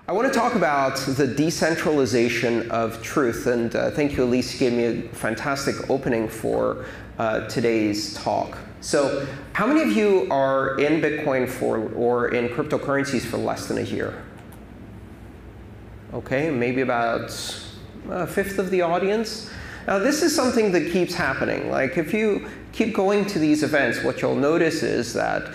I want to talk about the decentralization of truth, and thank you, Elise, you gave me a fantastic opening for today's talk. So, how many of you are in Bitcoin or in cryptocurrencies for less than a year? Okay, maybe about a fifth of the audience. Now, this is something that keeps happening. Like, if you keep going to these events, what you'll notice is that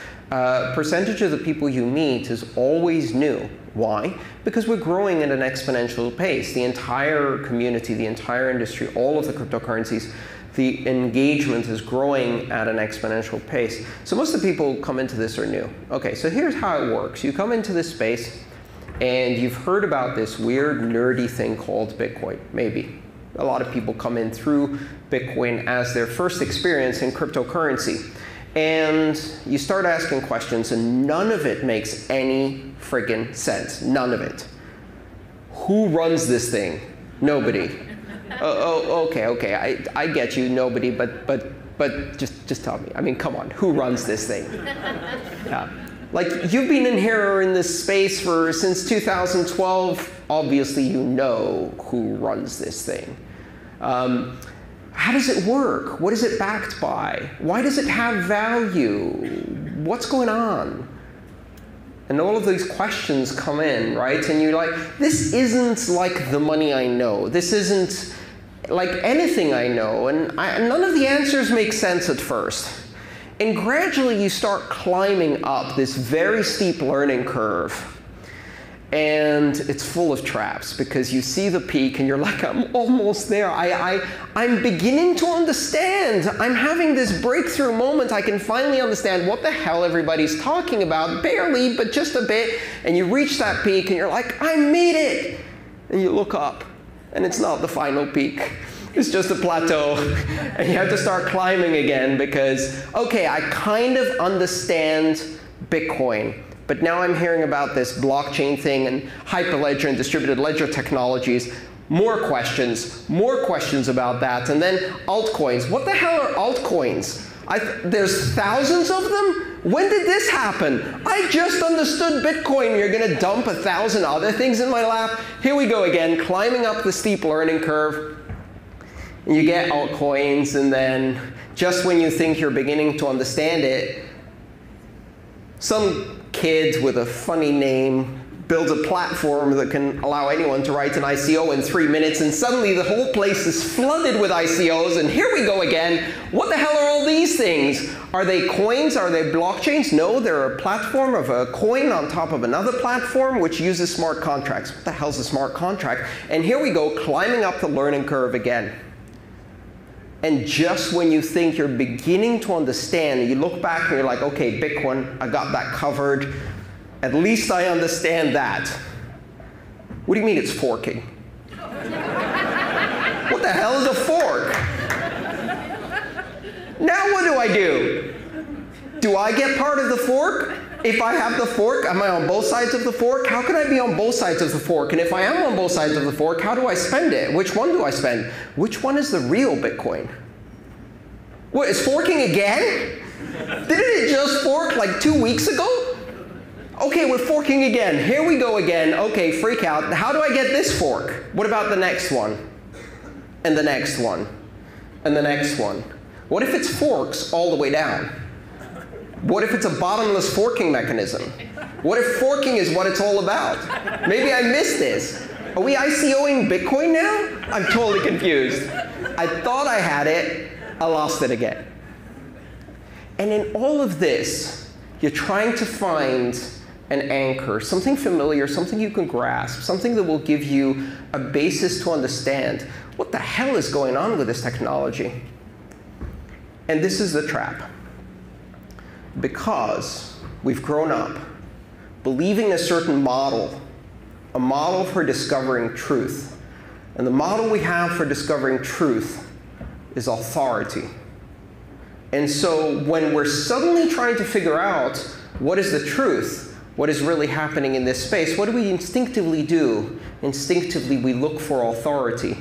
percentage of the people you meet is always new. Why? Because we're growing at an exponential pace. The entire community, the entire industry, all of the cryptocurrencies, the engagement is growing at an exponential pace. So most of the people who come into this are new. Okay, so here's how it works. You come into this space, and you've heard about this weird, nerdy thing called Bitcoin, maybe. A lot of people come in through Bitcoin as their first experience in cryptocurrency. And you start asking questions, and none of it makes any friggin' sense. None of it. Who runs this thing? Nobody. Okay. I get you, nobody. But just tell me. I mean, come on. Who runs this thing? Yeah. Like, you've been in here or in this space since 2012. Obviously, you know who runs this thing. How does it work? What is it backed by? Why does it have value? What's going on? And all of these questions come in, right? And you're like, this isn't like the money I know. This isn't like anything I know. And none of the answers make sense at first. And gradually, you start climbing up this very steep learning curve. And it's full of traps, because you see the peak and you're like, I'm almost there. I'm beginning to understand. I'm having this breakthrough moment. I can finally understand what the hell everybody's talking about, barely, but just a bit. And you reach that peak and you're like, I made it. And you look up and it's not the final peak. It's just a plateau. And you have to start climbing again because, okay, I kind of understand Bitcoin. But now I'm hearing about this blockchain thing and hyperledger and distributed ledger technologies. More questions about that. And then altcoins. What the hell are altcoins? There's thousands of them? When did this happen? I just understood Bitcoin. You're going to dump 1,000 other things in my lap? Here we go again, climbing up the steep learning curve. And you get altcoins, and then just when you think you're beginning to understand it, some kid with a funny name builds a platform that can allow anyone to write an ICO in 3 minutes, and suddenly the whole place is flooded with ICOs, and here we go again. What the hell are all these things? Are they coins? Are they blockchains? No, they're a platform of a coin on top of another platform which uses smart contracts. What the hell's a smart contract? And here we go, climbing up the learning curve again. And just when you think you're beginning to understand, you look back and you're like, okay, Bitcoin, I got that covered. At least I understand that. What do you mean it's forking? What the hell is a fork? Now what do I do? Do I get part of the fork? If I have the fork, am I on both sides of the fork? How can I be on both sides of the fork? And if I am on both sides of the fork, how do I spend it? Which one do I spend? Which one is the real Bitcoin? What, is forking again? Didn't it just fork like 2 weeks ago? Okay, we're forking again. Here we go again. Okay, freak out. How do I get this fork? What about the next one? And the next one? And the next one? What if it's forks all the way down? What if it's a bottomless forking mechanism? What if forking is what it's all about? Maybe I missed this. Are we ICOing Bitcoin now? I'm totally confused. I thought I had it. I lost it again. And in all of this, you're trying to find an anchor, something familiar, something you can grasp, something that will give you a basis to understand what the hell is going on with this technology. And this is the trap. Because we've grown up believing a certain model, a model for discovering truth. And the model we have for discovering truth is authority. And so when we're suddenly trying to figure out what is the truth, what is really happening in this space, what do we instinctively do? Instinctively, we look for authority.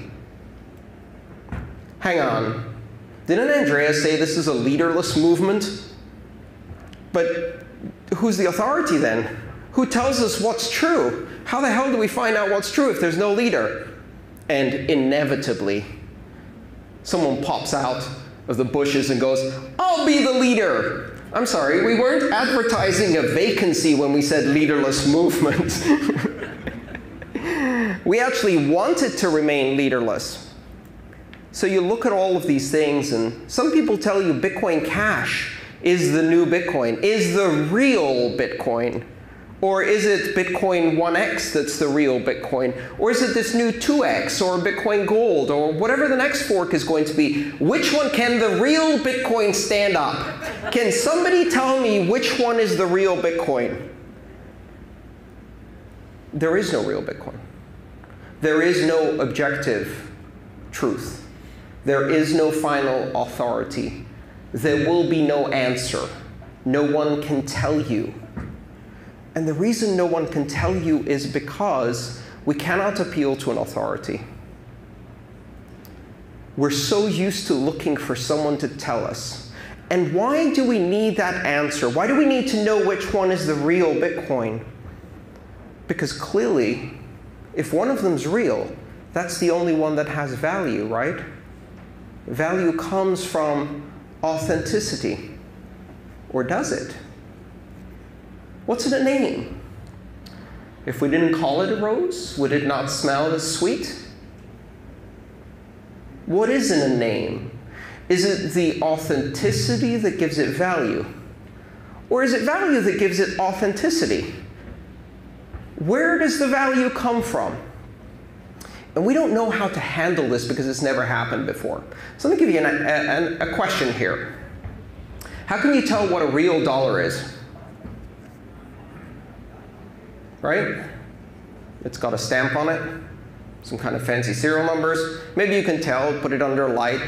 Hang on. Didn't Andreas say this is a leaderless movement? But who's the authority then? Who tells us what's true? How the hell do we find out what's true if there's no leader? And inevitably, someone pops out of the bushes and goes, I'll be the leader. I'm sorry, we weren't advertising a vacancy when we said leaderless movement. We actually wanted to remain leaderless. So you look at all of these things, and some people tell you Bitcoin Cash is the new Bitcoin, is the real Bitcoin. Or is it Bitcoin 1x that's the real Bitcoin? Or is it this new 2x or Bitcoin Gold or whatever the next fork is going to be? Which one can the real Bitcoin stand up? Can somebody tell me which one is the real Bitcoin? There is no real Bitcoin. There is no objective truth. There is no final authority. There will be no answer. No one can tell you. And the reason no one can tell you is because we cannot appeal to an authority. We're so used to looking for someone to tell us. And why do we need that answer? Why do we need to know which one is the real Bitcoin? Because clearly, if one of them's real, that's the only one that has value, right? Value comes from authenticity. Or does it? What's in a name? If we didn't call it a rose, would it not smell as sweet? What is in a name? Is it the authenticity that gives it value? Or is it value that gives it authenticity? Where does the value come from? And we don't know how to handle this because it's never happened before. So let me give you a question here. How can you tell what a real dollar is? Right? It's got a stamp on it, some kind of fancy serial numbers. Maybe you can tell, put it under light,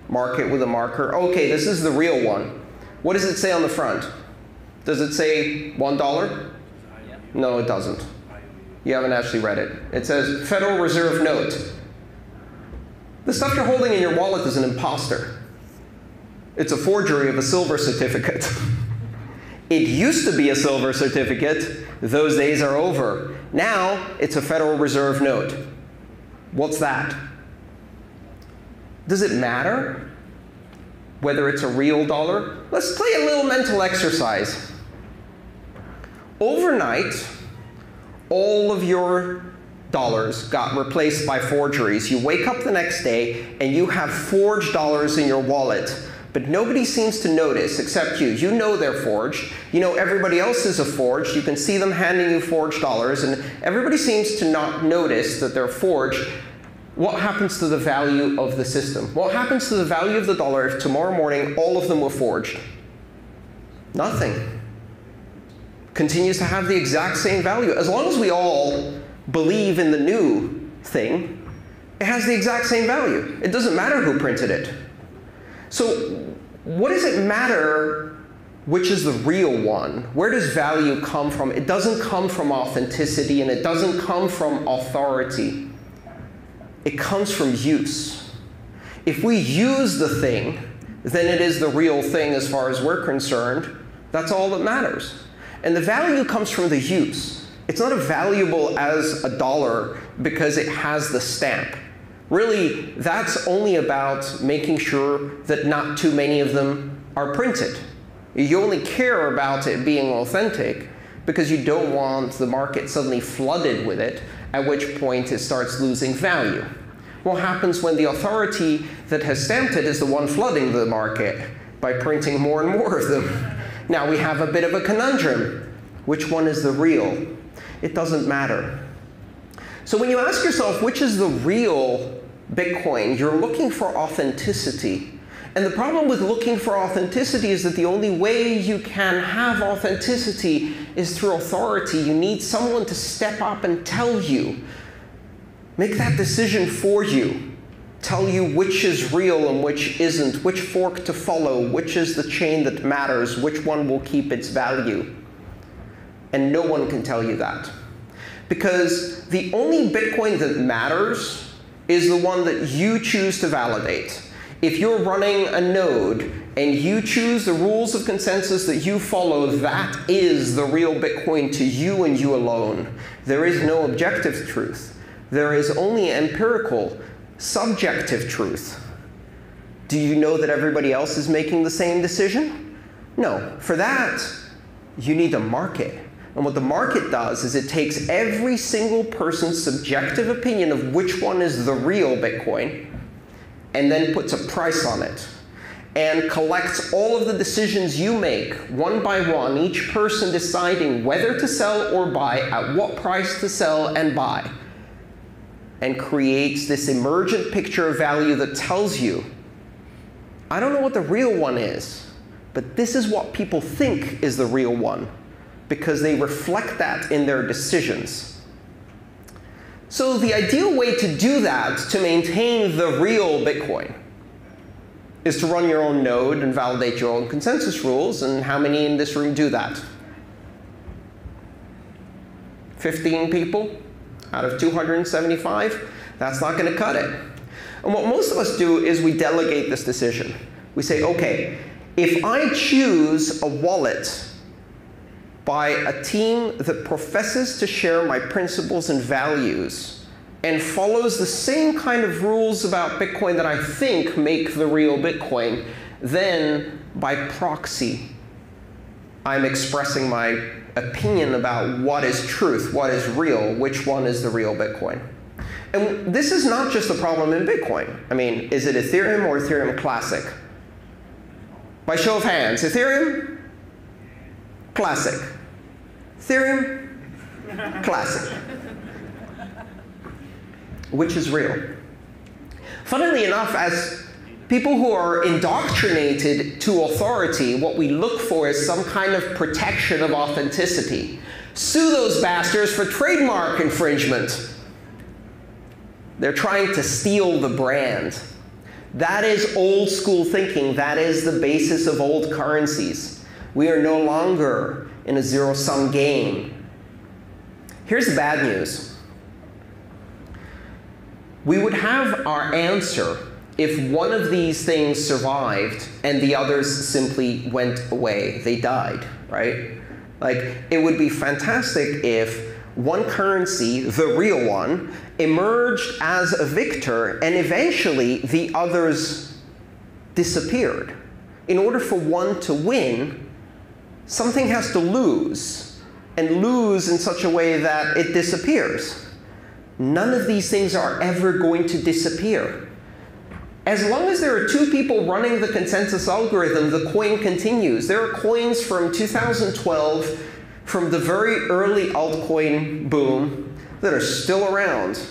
mark it with a marker. Okay, this is the real one. What does it say on the front? Does it say $1? No, it doesn't. You haven't actually read it. It says Federal Reserve Note. The stuff you're holding in your wallet is an imposter. It's a forgery of a silver certificate. It used to be a silver certificate. Those days are over. Now, it's a Federal Reserve note. What's that? Does it matter whether it's a real dollar? Let's play a little mental exercise. Overnight, all of your dollars got replaced by forgeries. You wake up the next day, and you have forged dollars in your wallet. But nobody seems to notice except you. You know they're forged. You know everybody else is a forged. You can see them handing you forged dollars, and everybody seems to not notice that they're forged. What happens to the value of the system? What happens to the value of the dollar if tomorrow morning all of them were forged? Nothing. Continues to have the exact same value. As long as we all believe in the new thing, it has the exact same value. It doesn't matter who printed it. So what does it matter which is the real one? Where does value come from? It doesn't come from authenticity, and it doesn't come from authority. It comes from use. If we use the thing, then it is the real thing as far as we're concerned. That's all that matters. And the value comes from the use. It's not as valuable as a dollar because it has the stamp. Really, that's only about making sure that not too many of them are printed. You only care about it being authentic because you don't want the market suddenly flooded with it, at which point it starts losing value. What happens when the authority that has stamped it is the one flooding the market by printing more and more of them? Now we have a bit of a conundrum. Which one is the real? It doesn't matter. So when you ask yourself, which is the real Bitcoin, you're looking for authenticity. And the problem with looking for authenticity is that the only way you can have authenticity is through authority. You need someone to step up and tell you. Make that decision for you. Tell you which is real and which isn't, which fork to follow, which is the chain that matters, which one will keep its value. And no one can tell you that. Because the only Bitcoin that matters is the one that you choose to validate. If you're running a node, and you choose the rules of consensus that you follow, that is the real Bitcoin to you and you alone. There is no objective truth. There is only empirical, subjective truth. Do you know that everybody else is making the same decision? No. For that, you need a market. And what the market does is it takes every single person's subjective opinion of which one is the real Bitcoin and then puts a price on it and collects all of the decisions you make one by one, each person deciding whether to sell or buy, at what price to sell and buy, and creates this emergent picture of value that tells you, I don't know what the real one is, but this is what people think is the real one, because they reflect that in their decisions. So the ideal way to do that, to maintain the real Bitcoin, is to run your own node and validate your own consensus rules. And how many in this room do that? 15 people out of 275? That's not going to cut it. And what most of us do is we delegate this decision. We say, OK, if I choose a wallet by a team that professes to share my principles and values and follows the same kind of rules about Bitcoin that I think make the real Bitcoin, then by proxy, I'm expressing my opinion about what is truth, what is real, which one is the real Bitcoin. And this is not just a problem in Bitcoin. I mean, is it Ethereum or Ethereum Classic? By show of hands, Ethereum? Classic. Ethereum? Classic. Which is real? Funnily enough, as people who are indoctrinated to authority, what we look for is some kind of protection of authenticity. Sue those bastards for trademark infringement. They're trying to steal the brand. That is old school thinking. That is the basis of old currencies. We are no longer in a zero-sum game. Here's the bad news. We would have our answer if one of these things survived and the others simply went away. They died, right? Like, it would be fantastic if one currency, the real one, emerged as a victor and eventually the others disappeared. In order for one to win, something has to lose, and lose in such a way that it disappears. None of these things are ever going to disappear. As long as there are two people running the consensus algorithm, the coin continues. There are coins from 2012, from the very early altcoin boom, that are still around.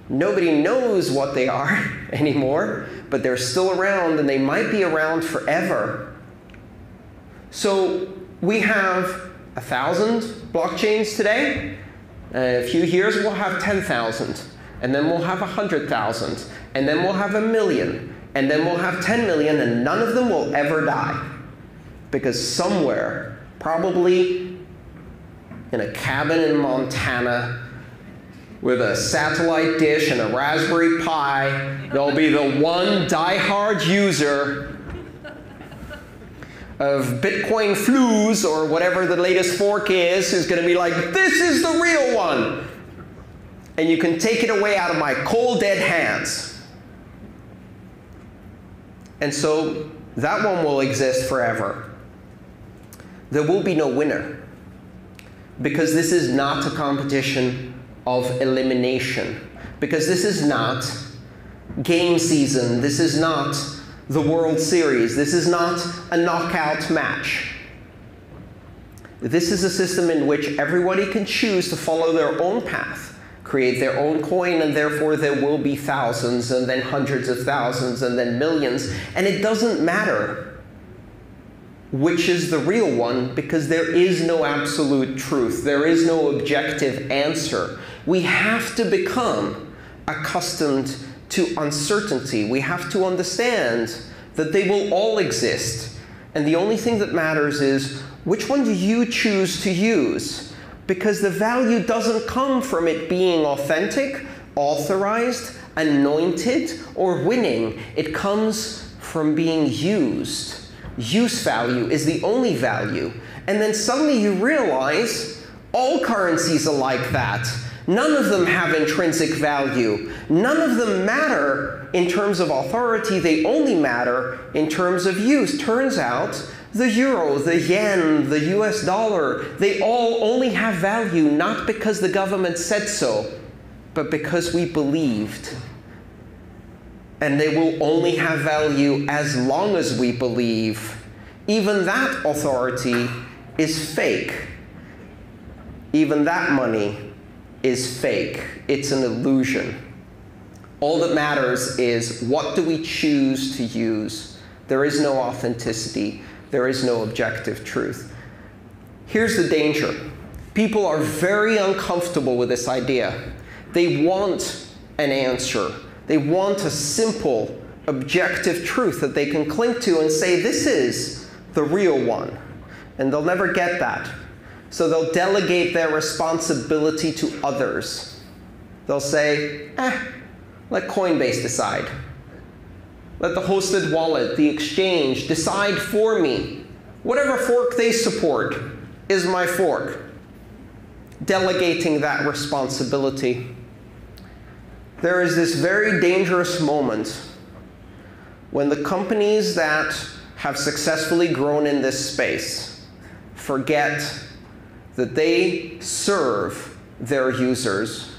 Nobody knows what they are anymore, but they're still around, and they might be around forever. So we have 1,000 blockchains today. In a few years, we'll have 10,000. And then we'll have 100,000. And then we'll have 1 million. And then we'll have 10 million, and none of them will ever die. Because somewhere, probably in a cabin in Montana, with a satellite dish and a Raspberry Pi, there'll be the one die-hard user of Bitcoin Flues, or whatever the latest fork is, who's going to be like, this is the real one. And you can take it away out of my cold, dead hands. And so that one will exist forever. There will be no winner, because this is not a competition of elimination, because this is not game season, this is not the World Series, this is not a knockout match. This is a system in which everybody can choose to follow their own path, create their own coin, and therefore there will be thousands, and then hundreds of thousands, and then millions. And it doesn't matter which is the real one, because there is no absolute truth. There is no objective answer. We have to become accustomed to uncertainty. We have to understand that they will all exist. And the only thing that matters is, which one do you choose to use? Because the value doesn't come from it being authentic, authorized, anointed, or winning. It comes from being used. use value is the only value. And then suddenly you realize all currencies are like that. None of them have intrinsic value. None of them matter in terms of authority. They only matter in terms of use. Turns out the euro, the yen, the US dollar, they all only have value not because the government said so, but because we believed. And they will only have value as long as we believe. Even that authority is fake. Even that money is fake. It's an illusion. All that matters is, what do we choose to use? There is no authenticity. There is no objective truth. Here's the danger. People are very uncomfortable with this idea. They want an answer. They want a simple, objective truth that they can cling to and say, this is the real one. And they'll never get that. So they'll delegate their responsibility to others. They'll say, let Coinbase decide. Let the hosted wallet, the exchange, decide for me. Whatever fork they support is my fork. Delegating that responsibility. There is this very dangerous moment when the companies that have successfully grown in this space forget that they serve their users.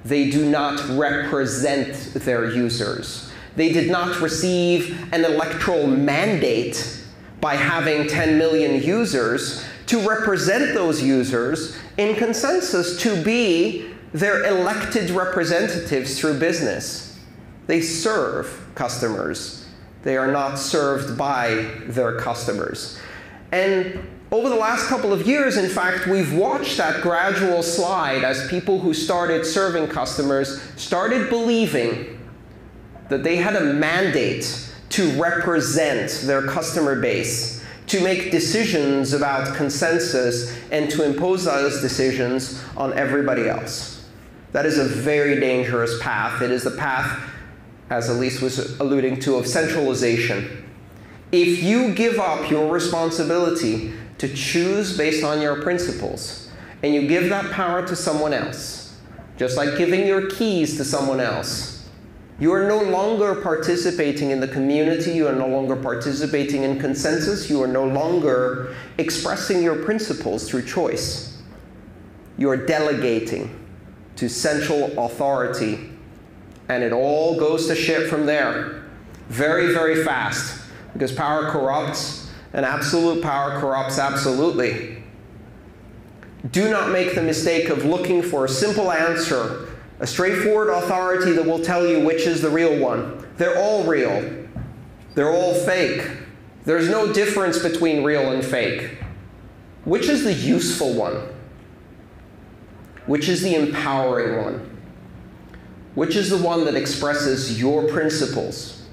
They do not represent their users. They did not receive an electoral mandate by having 10 million users to represent those users in consensus to be their elected representatives through business. They serve customers. They are not served by their customers. And over the last couple of years, in fact, we've watched that gradual slide as people who started serving customers started believing that they had a mandate to represent their customer base, to make decisions about consensus, and to impose those decisions on everybody else. That is a very dangerous path. It is the path, as Elise was alluding to, of centralization. If you give up your responsibility to choose based on your principles, and you give that power to someone else, just like giving your keys to someone else, you are no longer participating in the community, you are no longer participating in consensus, you are no longer expressing your principles through choice. You are delegating to central authority, and it all goes to shit from there. Very, very fast, because power corrupts, and absolute power corrupts absolutely. Do not make the mistake of looking for a simple answer, a straightforward authority that will tell you which is the real one. They're all real. They're all fake. There's no difference between real and fake. Which is the useful one? Which is the empowering one? Which is the one that expresses your principles?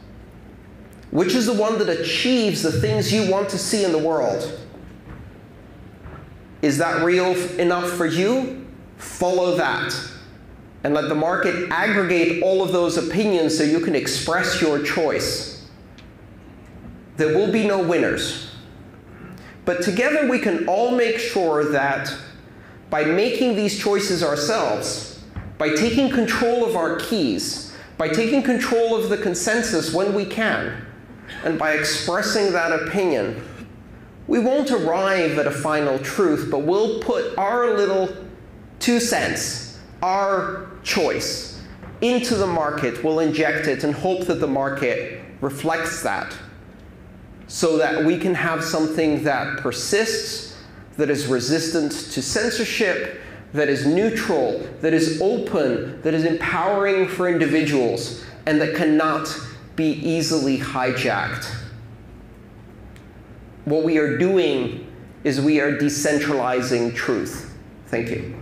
Which is the one that achieves the things you want to see in the world? Is that real enough for you? Follow that. And let the market aggregate all of those opinions so you can express your choice. There will be no winners. But together we can all make sure that by making these choices ourselves, by taking control of our keys, by taking control of the consensus when we can, and by expressing that opinion, we won't arrive at a final truth, but we'll put our little 2 cents, our choice, into the market. We'll inject it and hope that the market reflects that, so that we can have something that persists, that is resistant to censorship, that is neutral, that is open, that is empowering for individuals, and that cannot be easily hijacked. What we are doing is we are decentralizing truth. Thank you.